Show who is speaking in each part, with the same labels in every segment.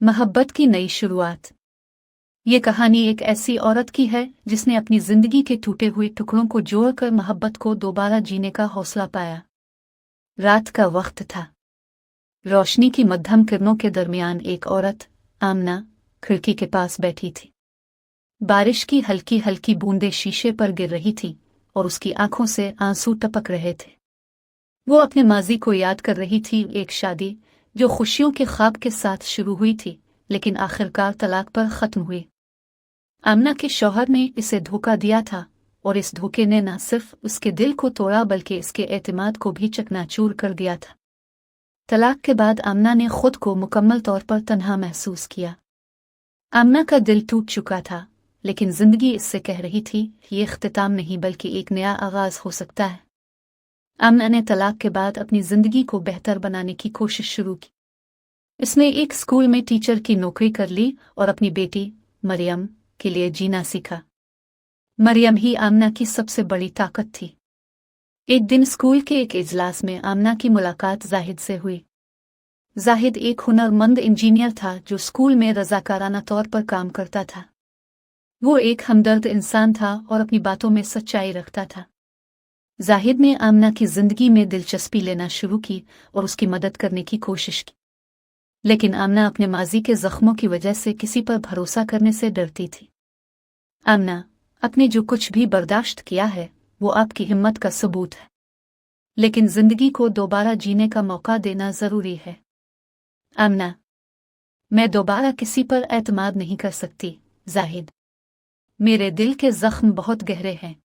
Speaker 1: मोहब्बत की नई शुरुआत। ये कहानी एक ऐसी औरत की है जिसने अपनी जिंदगी के टूटे हुए टुकड़ों को जोड़कर मोहब्बत को दोबारा जीने का हौसला पाया। रात का वक्त था। रोशनी की मध्यम किरणों के दरमियान एक औरत, आमना, खिड़की के पास बैठी थी। बारिश की हल्की हल्की बूंदें शीशे पर गिर रही थीं और उसकी आंखों से आंसू टपक रहे थे। वो अपने माजी को याद कर रही थी, एक शादी जो खुशियों के ख्वाब के साथ शुरू हुई थी लेकिन आखिरकार तलाक पर खत्म हुई। आमना के शौहर ने इसे धोखा दिया था और इस धोखे ने न सिर्फ उसके दिल को तोड़ा बल्कि इसके एतमाद को भी चकनाचूर कर दिया था। तलाक के बाद आमना ने खुद को मुकम्मल तौर पर तन्हा महसूस किया। आमना का दिल टूट चुका था लेकिन जिंदगी इससे कह रही थी, ये इख्तिताम नहीं बल्कि एक नया आगाज हो सकता है। आमना ने तलाक के बाद अपनी जिंदगी को बेहतर बनाने की कोशिश शुरू की। इसने एक स्कूल में टीचर की नौकरी कर ली और अपनी बेटी मरियम के लिए जीना सीखा। मरियम ही आमना की सबसे बड़ी ताकत थी। एक दिन स्कूल के एक इजलास में आमना की मुलाकात जाहिद से हुई। जाहिद एक हुनरमंद इंजीनियर था जो स्कूल में रजाकाराना तौर पर काम करता था। वो एक हमदर्द इंसान था और अपनी बातों में सच्चाई रखता था। जाहिद ने आमना की जिंदगी में दिलचस्पी लेना शुरू की और उसकी मदद करने की कोशिश की, लेकिन आमना अपने माजी के जख्मों की वजह से किसी पर भरोसा करने से डरती थी। आमना, आपने जो कुछ भी बर्दाश्त किया है वो आपकी हिम्मत का सबूत है, लेकिन जिंदगी को दोबारा जीने का मौका देना जरूरी है। आमना, मैं दोबारा किसी पर एतमाद नहीं कर सकती जाहिद। मेरे दिल के जख्म बहुत गहरे हैं।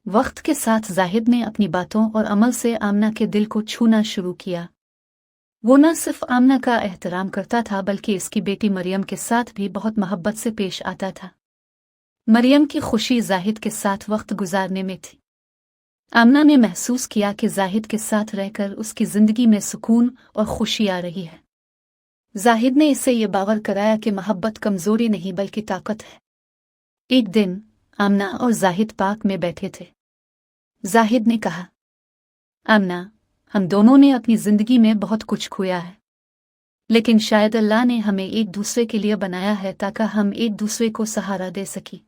Speaker 1: वक्त के साथ जाहिद ने अपनी बातों और अमल से आमना के दिल को छूना शुरू किया। वो न सिर्फ आमना का एहतराम करता था बल्कि इसकी बेटी मरियम के साथ भी बहुत मोहब्बत से पेश आता था। मरियम की खुशी जाहिद के साथ वक्त गुजारने में थी। आमना ने महसूस किया कि जाहिद के साथ रहकर उसकी जिंदगी में सुकून और खुशी आ रही है। जाहिद ने इसे ये बावर कराया कि मोहब्बत कमजोरी नहीं बल्कि ताकत है। एक दिन आमना और जाहिद पार्क में बैठे थे। जाहिद ने कहा, आमना, हम दोनों ने अपनी जिंदगी में बहुत कुछ खोया है, लेकिन शायद अल्लाह ने हमें एक दूसरे के लिए बनाया है ताकि हम एक दूसरे को सहारा दे सकें।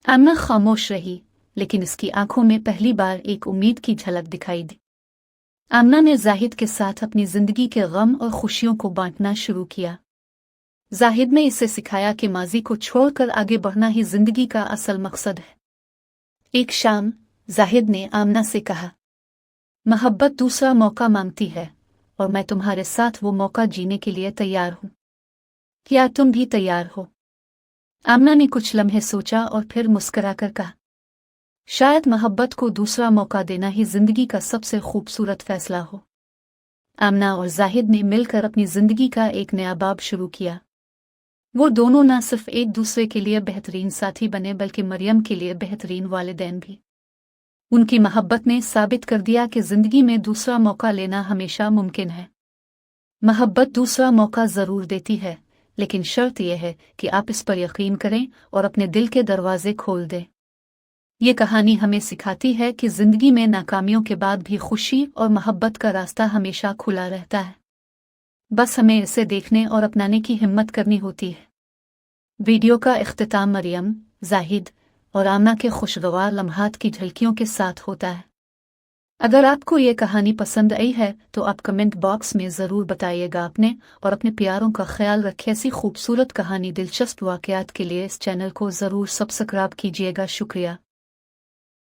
Speaker 1: आमना खामोश रही, लेकिन इसकी आंखों में पहली बार एक उम्मीद की झलक दिखाई दी। आमना ने जाहिद के साथ अपनी जिंदगी के गम और खुशियों को बांटना शुरू किया। जाहिद ने इसे सिखाया कि माजी को छोड़कर आगे बढ़ना ही जिंदगी का असल मकसद है। एक शाम जाहिद ने आमना से कहा, मोहब्बत दूसरा मौका मांगती है और मैं तुम्हारे साथ वो मौका जीने के लिए तैयार हूं। क्या तुम भी तैयार हो? आमना ने कुछ लम्हे सोचा और फिर मुस्कुराकर कहा, शायद मोहब्बत को दूसरा मौका देना ही जिंदगी का सबसे खूबसूरत फैसला हो। आमना और जाहिद ने मिलकर अपनी जिंदगी का एक नया बाब शुरू किया। वो दोनों न सिर्फ एक दूसरे के लिए बेहतरीन साथी बने बल्कि मरियम के लिए बेहतरीन वालिदैन भी। उनकी मोहब्बत ने साबित कर दिया कि जिंदगी में दूसरा मौका लेना हमेशा मुमकिन है। मोहब्बत दूसरा मौका जरूर देती है, लेकिन शर्त यह है कि आप इस पर यकीन करें और अपने दिल के दरवाजे खोल दें। ये कहानी हमें सिखाती है कि जिंदगी में नाकामियों के बाद भी खुशी और मोहब्बत का रास्ता हमेशा खुला रहता है। बस हमें इसे देखने और अपनाने की हिम्मत करनी होती है। वीडियो का इख्तिताम मरियम, जाहिद और आमना के खुशगवार लम्हात की झलकियों के साथ होता है। अगर आपको ये कहानी पसंद आई है तो आप कमेंट बॉक्स में ज़रूर बताइएगा। और अपने प्यारों का ख्याल रखें। ऐसी खूबसूरत कहानी, दिलचस्प वाक़यात के लिए इस चैनल को ज़रूर सब्सक्राइब कीजिएगा। शुक्रिया।